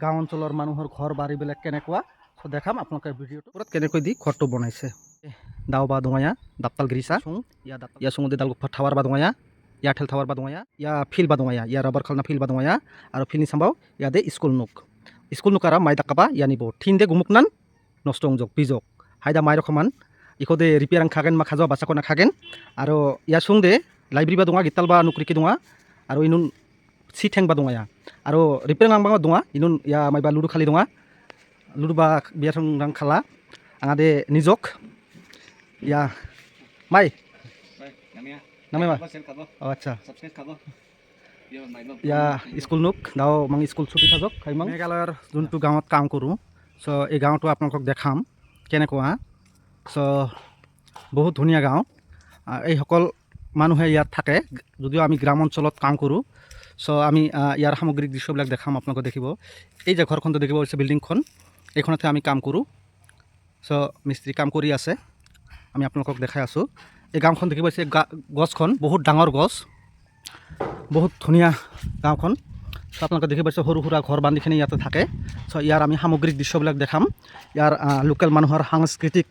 গাঁও অঞ্চলৰ মানুহৰ ঘৰ বাৰীবিলাক কেনেকুৱা চ' দেখাম আপোনালোকে ভিডিঅ'টো ওপৰত কেনেকৈ দি ঘৰটো বনাইছে দাও বা দঙায়া দাপতাল গিৰিছা ইয়া সুঙদি দাল থাৱাৰ বা দঙায়া ইয়া ঠেল থাৱাৰ বা দঙায়া ইয়া ফিল বা দঙায়া ইয়া ৰাবাৰ খালনা ফিল বা দঙায়া আৰু ফিলনি সাম্বাও ইয়াদে স্কুল নুক আরা মাই দাকাবা ইয়ানিব থিনদে গুমুকনান নষ্ট অংজক বিজক হাইদা মাই রকমান ইখদে রিপেয়ার খাগেন मा खाजवा बासाखना खागेन आरो या सुंदे लाइब्रेरी बा दङा गिताल बा नुक्रिके दङा आरो इनुन si theng ba dongaya aro repairing ang bang donga inun ya mai ba ludu khali donga ludu ba biar rang khala angade nijok ya mai namanya ba oh acha ya school nuk dao mang school chuti thajok kaimang megaloyar juntu gaawat kaam koru so ei gaawto apnalok dekham kenekwa so বহুত ধুনীয়া গাঁও এই সকল মানুহে ইয়াত থাকে যদিও আমি গ্রাম অঞ্চলত কাম কৰোঁ চ' আমি ইয়াৰ সামগ্ৰিক দৃশ্যবিলাক দেখাম আপোনালোকে দেখিব এই যে ঘৰখনটো দেখিব হৈছে বিল্ডিংখন এইখনতে আমি কাম কৰোঁ চ' মিস্ত্ৰী কাম কৰি আছে আমি আপোনালোকক দেখাই আছোঁ এই গাঁওখন দেখিব হৈছে গছখন বহুত ডাঙৰ গছ বহুত ধুনীয়া গাঁওখন চ' আপোনালোকে দেখিব পাইছে সৰু সুৰা ঘৰ বান্ধিখিনি ইয়াতে থাকে চ' ইয়াৰ আমি সামগ্ৰিক দৃশ্যবিলাক দেখাম ইয়াৰ লোকেল মানুহৰ সাংস্কৃতিক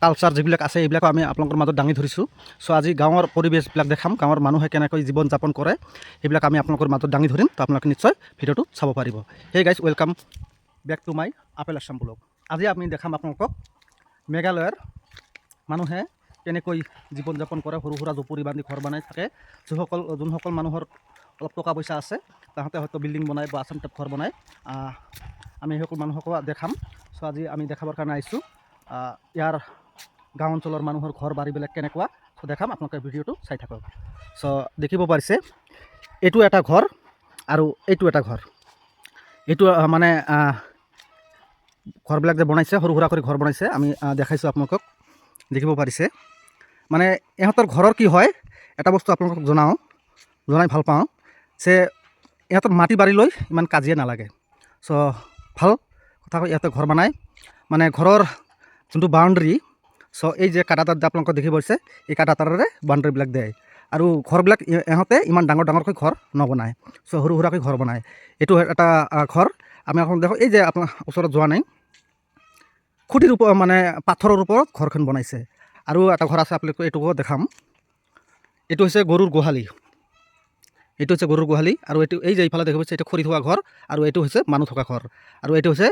কালচাৰ যিবিলাক আছে এইবিলাক আমি আপোনালোকৰ মাজত দাঙি ধৰিছোঁ চ' আজি গাঁৱৰ পৰিৱেশবিলাক দেখাম গাঁৱৰ মানুহে কেনেকৈ জীৱন যাপন কৰে সেইবিলাক আমি আপোনালোকৰ মাজত দাঙি ধৰিম তো আপোনালোকে নিশ্চয় ভিডিঅ'টো চাব পাৰিব হে guys welcome back to my apple Assam blog আজি আমি দেখাম আপোনালোকক মেঘালয়ৰ মানুহে কেনেকৈ জীৱন যাপন কৰে সৰু সুৰা জুপুৰি বান্ধি ঘৰ বনাই থাকে যোনসকল মানুহৰ অলপ টকা পইচা আছে তাহাঁতে হয়তো বিল্ডিং বনায় বা আছাম টাইপ ঘৰ বনায় আমি সেইসকল মানুহকো দেখাম চ' আজি আমি দেখাবৰ কাৰণে আহিছোঁ ইয়াৰ গাঁও অঞ্চলৰ মানুহৰ ঘৰ বাৰীবিলাক কেনেকুৱা চ' দেখাম আপোনালোকে ভিডিঅ'টো চাই থাকক চ' দেখিব পাৰিছে এইটো এটা ঘৰ আৰু এইটো এটা ঘৰ এইটো মানে ঘৰবিলাক যে বনাইছে সৰু সুৰা কৰি ঘৰ বনাইছে আমি দেখাইছোঁ আপোনালোকক দেখিব পাৰিছে মানে ইহঁতৰ ঘৰৰ কি হয় এটা বস্তু আপোনালোকক জনাই ভাল পাওঁ যে ইহঁতৰ মাটি বাৰী লৈ ইমান কাজিয়া নালাগে চ' ভাল কথা ইহঁতে ঘৰ বনায় মানে ঘৰৰ যোনটো বাউণ্ডেৰী চ' এই যে কাটাতাৰ আপোনালোকক দেখি পাইছে এই কাটাতাৰেৰে বাউণ্ডেৰীবিলাক দিয়ে আৰু ঘৰবিলাক ইহঁতে ইমান ডাঙৰ ডাঙৰকৈ ঘৰ নবনায় চ' সৰু সুৰাকৈ ঘৰ বনায় এইটো এটা ঘৰ আমি এখন দেখোঁ এই যে আপোনাৰ ওচৰত যোৱা নাই খুঁটিৰ ওপৰত মানে পাথৰৰ ওপৰত ঘৰখন বনাইছে আৰু এটা ঘৰ আছে আপোনালোকে এইটোকো দেখাম এইটো হৈছে গৰুৰ গোহালি আৰু এইটো এই যে এইফালে দেখা পাইছে এইটো খৰি থোৱা ঘৰ আৰু এইটো হৈছে মানুহ থকা ঘৰ আৰু এইটো হৈছে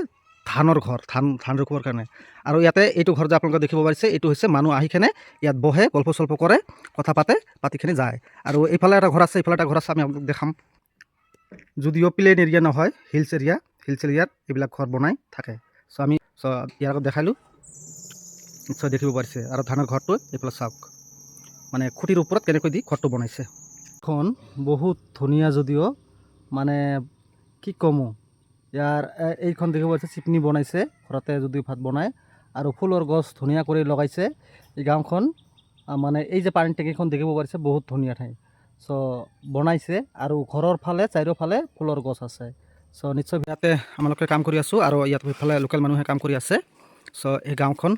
ধানৰ ঘৰ ধান ৰখিবৰ কাৰণে আৰু ইয়াতে এইটো ঘৰ যে আপোনালোকে দেখিব পাৰিছে এইটো হৈছে মানুহ আহিকেনে ইয়াত বহে গল্প চল্প কৰে কথা পাতিখিনি যায় আৰু এইফালে এটা ঘৰ আছে এইফালে এটা ঘৰ আছে আমি আপোনালোক দেখাম যদিও প্লেইন এৰিয়া নহয় হিলছ এৰিয়াত এইবিলাক ঘৰ বনাই থাকে চ' আমি ইয়াৰ আগত দেখালোঁ নিশ্চয় দেখিব পাৰিছে আৰু ধানৰ ঘৰটো এইফালে চাওক মানে খুঁটিৰ ওপৰত কেনেকৈ দি ঘৰটো বনাইছে এখন বহুত ধুনীয়া যদিও মানে কি ক'মো ইয়াৰ এইখন দেখিব পাৰিছে চিপনি বনাইছে ঘৰতে যদি ভাত বনায় আৰু ফুলৰ গছ ধুনীয়া কৰি লগাইছে এই গাঁওখন মানে এই যে পানী টেংকিখন দেখিব পাৰিছে বহুত ধুনীয়া ঠাই চ' বনাইছে আৰু ঘৰৰ ফালে চাৰিওফালে ফুলৰ গছ আছে চ' নিশ্চয় ইয়াতে আমালোকে কাম কৰি আছোঁ আৰু ইয়াত ইফালে লোকেল মানুহে কাম কৰি আছে চ' এই গাঁওখন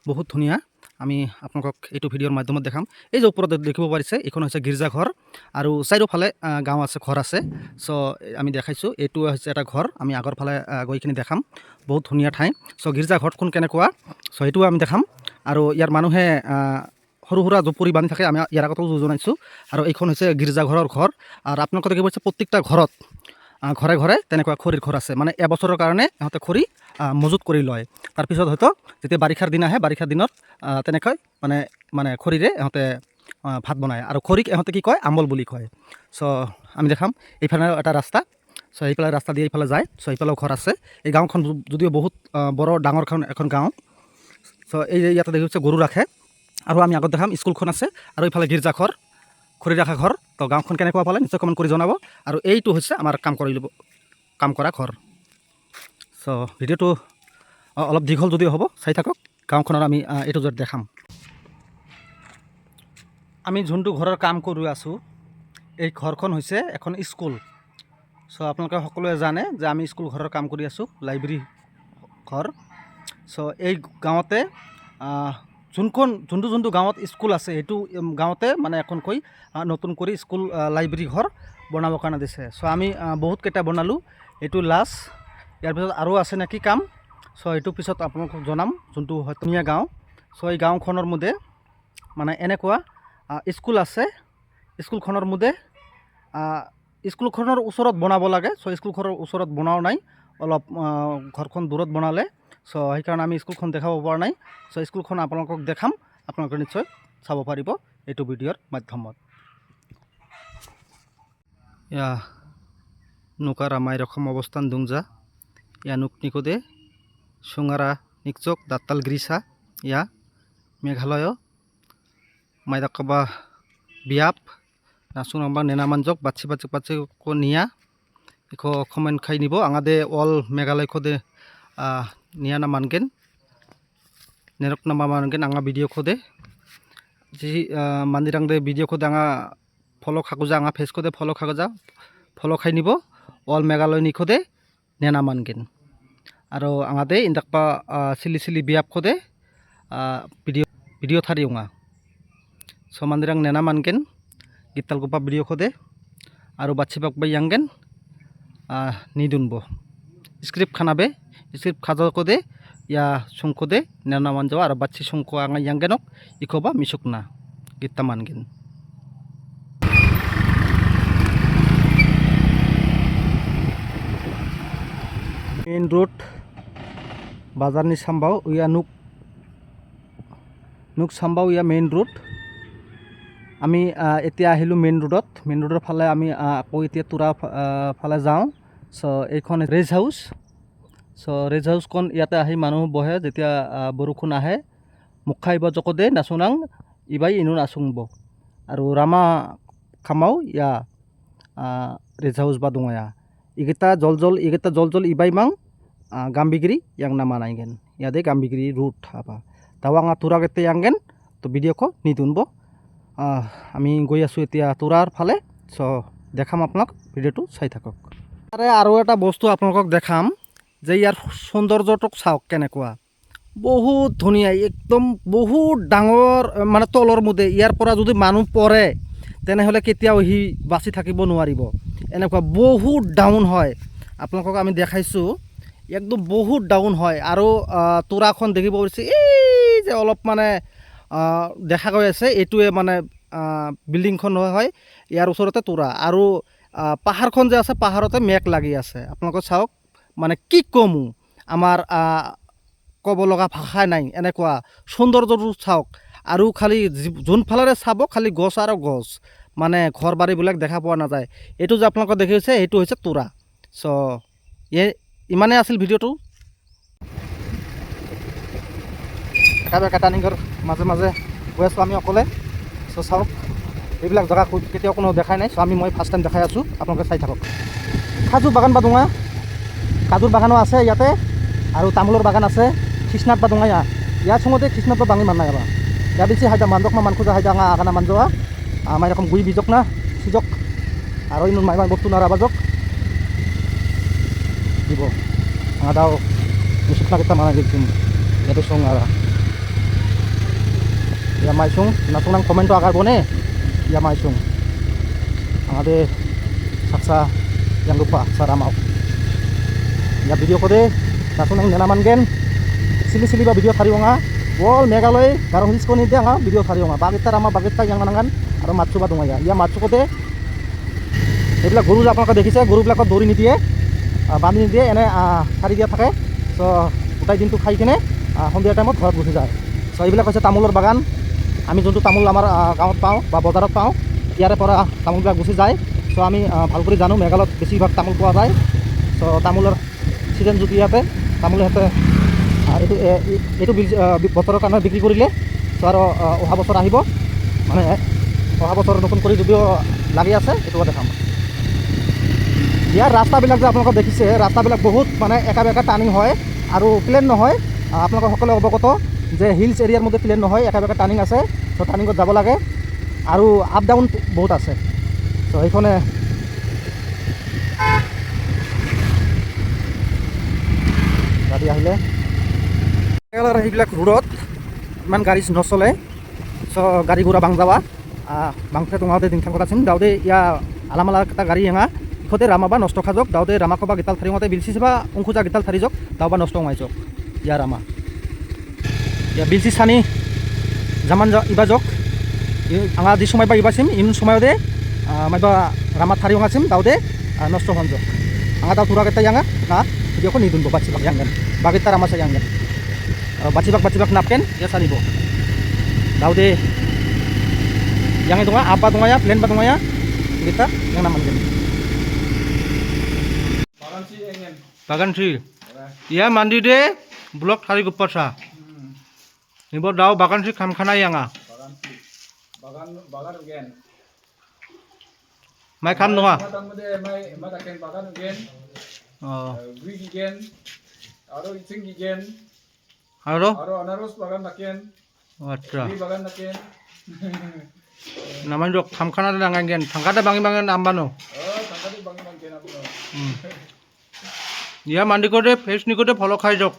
বহুত ধুনীয়া আমি আপোনালোকক এইটো ভিডিঅ'ৰ মাধ্যমত দেখাম এই যে ওপৰত দেখিব পাৰিছে এইখন হৈছে গীৰ্জাঘৰ আৰু চাৰিওফালে গাঁও আছে ঘৰ আছে চ' আমি দেখাইছোঁ এইটো হৈছে এটা ঘৰ আমি আগৰ ফালে গৈ কিনি দেখাম বহুত ধুনীয়া ঠাই চ' গীৰ্জাঘৰখন কেনেকুৱা চ' সেইটোও আমি দেখাম আৰু ইয়াৰ মানুহে সৰু সুৰা জুপুৰি বান্ধি থাকে আমি ইয়াৰ আগতেও জনাইছোঁ আৰু এইখন হৈছে গীৰ্জাঘৰৰ ঘৰ আৰু আপোনালোকে দেখিব পাৰিছে প্ৰত্যেকটা ঘৰত ঘৰে ঘৰে তেনেকুৱা খৰিৰ ঘৰ আছে মানে এবছৰৰ কাৰণে ইহঁতে খৰি মজুত কৰি লয় তাৰপিছত হয়তো যেতিয়া বাৰিষাৰ দিন আহে বাৰিষাৰ দিনত তেনেকৈ মানে খৰিৰে ইহঁতে ভাত বনায় আৰু খৰিক ইহঁতে কি কয় আমল বুলি কয় চ' আমি দেখাম এইফালে এটা ৰাস্তা চ' এইফালে ৰাস্তা দিয়ে এইফালে যায় চ' এইফালেও ঘৰ আছে এই গাঁওখন যদিও বহুত বৰ ডাঙৰ এখন গাঁও চ' এই ইয়াতে দেখি গৰু ৰাখে আৰু আমি আগত দেখাম স্কুলখন আছে আৰু এইফালে গীৰ্জাঘৰ খৰি ৰখা ঘৰ তো গাঁওখন কেনেকুৱা পালে নিশ্চয় কমেণ্ট কৰি জনাব আৰু এইটো হৈছে আমাৰ কাম কৰা ঘৰ চ' ভিডিঅ'টো অলপ দীঘল যদিও হ'ব চাই থাকক গাঁওখনৰ আমি এইটো য'ত দেখাম আমি যোনটো ঘৰৰ কাম কৰি আছোঁ এই ঘৰখন হৈছে এখন স্কুল চ' আপোনালোকে সকলোৱে জানে যে আমি স্কুল ঘৰৰ কাম কৰি আছোঁ লাইব্ৰেৰী ঘৰ চ' এই গাঁৱতে যোনটো গাঁৱত স্কুল আছে সেইটো গাঁৱতে মানে এখনকৈ নতুন কৰি স্কুল লাইব্ৰেৰী ঘৰ বনাবৰ কাৰণে দিছে চ' আমি বহুত কেইটা বনালোঁ এইটো লাষ্ট ইয়াৰ পিছত আৰু আছে নেকি কাম চ' এইটো পিছত আপোনালোকক জনাম যোনটো হয় ধুনীয়া গাঁও চ' এই গাঁওখনৰ মধ্যে মানে এনেকুৱা স্কুল আছে স্কুলখনৰ মধ্যে স্কুলখনৰ ওচৰত বনাব লাগে চ' স্কুলখনৰ ওচৰত বনাও নাই অলপ ঘৰখন দূৰত বনালে চ' সেইকাৰণে আমি স্কুলখন দেখাব পৰা নাই চ' স্কুলখন আপোনালোকক দেখাম আপোনালোকে নিশ্চয় চাব পাৰিব এইটো ভিডিঅ'ৰ মাধ্যমত ইয়া নুকা রামাই রকম অবস্থান দুংজা ইয়া নুক নিকোদে সুঙারা নিকচক দাতাল গ্রিসা ইয়া মেঘালয় মাইদাকাবা বিয়াপ নাসুং আম্বা নেনা মানজক বাচ্চি বাচ্চি বাচ্চি को निया इको कमेंट खाई निबो आंगादे ऑल मेघालय खोदे निया ना मानगेन नेरक ना मानगेन आंगा वीडियो खोदे जी मंदिरांग दे वीडियो खोदे आंगा फॉलो खागुजा आंगा फेस खोदे फॉलो खागुजा फॉलो खाई निबो ऑल मेघालय नि खोदे नेना मानगेन आरो आंगादे इंदाकपा सिली सिली बियाप खोदे वीडियो थारियोंगा सो मंदिरांग नेना मानगेन गिताल गोपा वीडियो खोदे आरो बाच्छिबाक बाय यांगेन निदुनबो स्क्रिप्ट खानाबे स्क्रिप्ट खाजो खोदे या सुं खोदे नेना मानजो आरो बाच्छी सुंको आंगा यांगेनक इकोबा मिसुकना गित्ता मानगेन मेन रोड बाजारनि सामबाव या नुक सामबाव या मेन रोड आमी एतिया आहिलु मेन रोडर फाले आमी আকৌ এতিয়া তুৰা ফালে যাওঁ চ' এইখন ৰেষ্ট হাউচ চ' ৰেষ্ট হাউচখন ইয়াতে আহি মানুহ বহে যেতিয়া বৰষুণ আহে মুখাইব জকদে নাচুনাং ইবাই ইনু নাচুংব আৰু ৰামা খামাও ইয়া ৰেষ্ট হাউচ বা দঙয়া ইগিতা জল ইবাই মাং গাম্বিগিরি yang nama naingen yade গাম্বিগিরি রুট apa tawanga tura gete yangen to video ko nidunbo আমি গৈ আছো এতিয়া তুৰাৰ ফালে চ' দেখাম আপোনাক ভিডিঅ'টো চাই থাকক আৰু এটা বস্তু আপোনালোকক দেখাম যে ইয়াৰ সৌন্দৰ্যটোক চাওক কেনেকুৱা বহুত ধুনীয়া একদম বহুত ডাঙৰ মানে তলৰ মধ্যে ইয়াৰ পৰা যদি মানুহ পৰে তেনেহ'লে কেতিয়াও সি বাচি থাকিব নোৱাৰিব এনেকুৱা বহুত ডাউন হয় আপোনালোকক আমি দেখাইছোঁ একদম বহুত ডাউন হয় আৰু তুৰাখন দেখিব পাৰিছে এই যে অলপ মানে দেখা গৈ আছে এইটোৱে মানে বিল্ডিংখন হয় ইয়াৰ ওচৰতে তুৰা আৰু পাহাৰখন যে আছে পাহাৰতে মেঘ লাগি আছে আপোনালোকে চাওক মানে কি কমো আমাৰ ক'ব লগা ভাষা নাই এনেকুৱা সৌন্দৰ্যটো চাওক আৰু খালি যোনফালেৰে চাব খালি গছ আৰু গছ মানে ঘৰ বাৰীবিলাক দেখা পোৱা নাযায় এইটো যে আপোনালোকে দেখিছে এইটো হৈছে তুৰা চ' ইমানে আছিল ভিডিঅ'টো টাৰ্ণিঙৰ মাজে মাজে গৈ আছোঁ আমি অকলে চ' চাওক এইবিলাক জেগা কেতিয়াও কোনো দেখাই নাই চ' মই ফাৰ্ষ্ট টাইম দেখাই আছোঁ আপোনালোকে চাই থাকক কাজু বাগান বা ডোঙা কাজুৰ বাগানো আছে ইয়াতে আৰু তামোলৰ বাগান আছে কৃষ্ণাত বা ডোঙা ইয়াৰ সঙ্গতে কৃষ্ণাত বা বাঙি মাননাই যাবা ইয়াৰ বেছি হাইদা মানজক মা মানখোজা হাইদা আঙা আগানা মানজোৱা আমাৰ এৰকম গুই বিজক না সিজক আৰু ইনুন মাইমান বস্তু নাৰা বাজক দিব আঙা দাও মিশুকনা kita mana gitu itu song ara ya maisung nasunang komento agar bone ya maisung ade saksa yang lupa saramau ya video kode nasunang nenaman gen sili ba video thariwanga wall megaloi garo hills ko ni dia nga video thariwanga bagita rama bagita yang manangan aro matsu ba donga ya matsu kode এইবিলাক গৰু আপোনালোকে দেখিছে গৰুবিলাকক দৌৰি নিদিয়ে বান্ধি নিদিয়ে এনে সাৰি দিয়া থাকে চ' গোটেই দিনটো খাই কিনে সন্ধিয়া টাইমত ঘৰত গুচি যায় চ' এইবিলাক হৈছে তামোলৰ বাগান আমি যোনটো তামোল আমাৰ গাঁৱত পাওঁ বা বজাৰত পাওঁ ইয়াৰে পৰা তামোলবিলাক গুচি যায় চ' আমি ভাল কৰি জানো মেঘালয়ত বেছিভাগ তামোল পোৱা যায় চ' তামোলৰ ছিজন যদি ইয়াতে তামোল সিহঁতে এইটো বছৰৰ কাৰণে বিক্ৰী কৰিলে চ' আৰু অহা বছৰ আহিব মানে অহা বছৰ নতুন কৰি যদিও লাগি আছে এইটো দেখাম ইয়াৰ ৰাস্তাবিলাক যে আপোনালোকে দেখিছে ৰাস্তাবিলাক বহুত মানে একা বেকা টাৰ্ণিং হয় আৰু প্লেন নহয় আপোনালোকে সকলোৱে অৱগত যে হিলছ এৰিয়াৰ মধ্যে প্লেন নহয় একা বেকা টাৰ্ণিং আছে চ' টাৰ্ণিঙত যাব লাগে আৰু আপ ডাউন বহুত আছে চ' সেইখনে গাড়ী আহিলে সেইবিলাক ৰোডত ইমান গাড়ী নচলে চ' গাড়ী ঘোৰা বাং যাবা বাংফে তোমাতে দিনখান কথা চিন দাউদে ইয়া আলামালা এটা গাড়ী এঙা bikhode rama ba nosto khajok daude rama ko ba gital thari mate bilsi ba ungkhuja gital thari jok dau ba nosto maijok ya rama ya bilsi sani zaman iba jok anga di somai ba ibasim in somai de maiba rama thari ongasim daude nosto honjok anga dau tura keta yanga na video ko nidun bo bachi bak yangan bagita rama sa yangan bachi bak napken ya sanibo daude yang itu apa tunganya plan apa tunganya kita yang naman gini bagan sih iya mandi deh blok hari gupasa ini buat daun bagan sih kam khana yang bagan again mai kam tunga bagan again oh wig again aro icing again aro anaros bagan again acha bagan again naman jok kamkhana dangan gen thangkada bangi ambano thangkada bangi ambano ya mandi kode face ni kode follow khai jok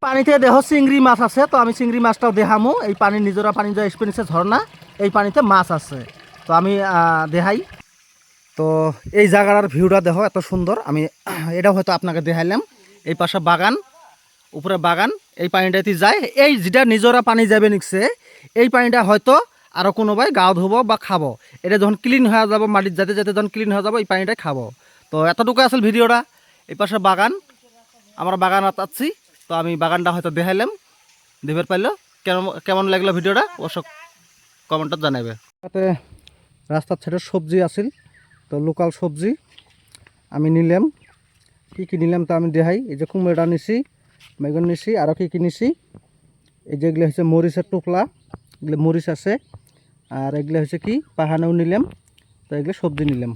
পানিতে দেহ চিংড়ি মাছ আছে তো আমি চিংড়ি মাছটাও দেখামো এই পানি নিজরা পানি যা স্পেনিসে ঝর্ণা এই পানিতে মাছ আছে তো আমি দেখাই তো এই জায়গার ভিউটা দেখো এত সুন্দর আমি এটাও হয়তো আপনাকে দেখাইলাম এই পাশে বাগান উপরে বাগান এই পানিটাতে যায় এই যেটা নিজরা পানি যাবে নিচ্ছে এই পানিটা হয়তো আরও কোনোবাই গাও ধুব বা খাবো এটা যখন ক্লিন হয়ে যাব মাটির যাতে যাতে যখন ক্লিন হয়ে যাব এই পানিটাই খাবো তো এতটুকু আসল ভিডিওটা এই পাশে বাগান আমরা বাগানত আছি তো আমি বাগানটা হয়তো দেখাইলাম দেবের পাইলো কেমন লাগলো ভিডিওটা অবশ্য কমেন্টত জানাবে তাতে রাস্তার ছেড়ে সবজি আছিল তো লোকাল সবজি আমি নিলাম কি নিলাম তা আমি দেখাই এই যে কুমড়া নিছি বেগুন নিছি আরও কি নিছি এই যে এগুলো হচ্ছে মরিচের টুকলা এগুলো মরিচ আছে আর এগুলো হচ্ছে কি পাহানেও নিলাম তো এগুলো সবজি নিলাম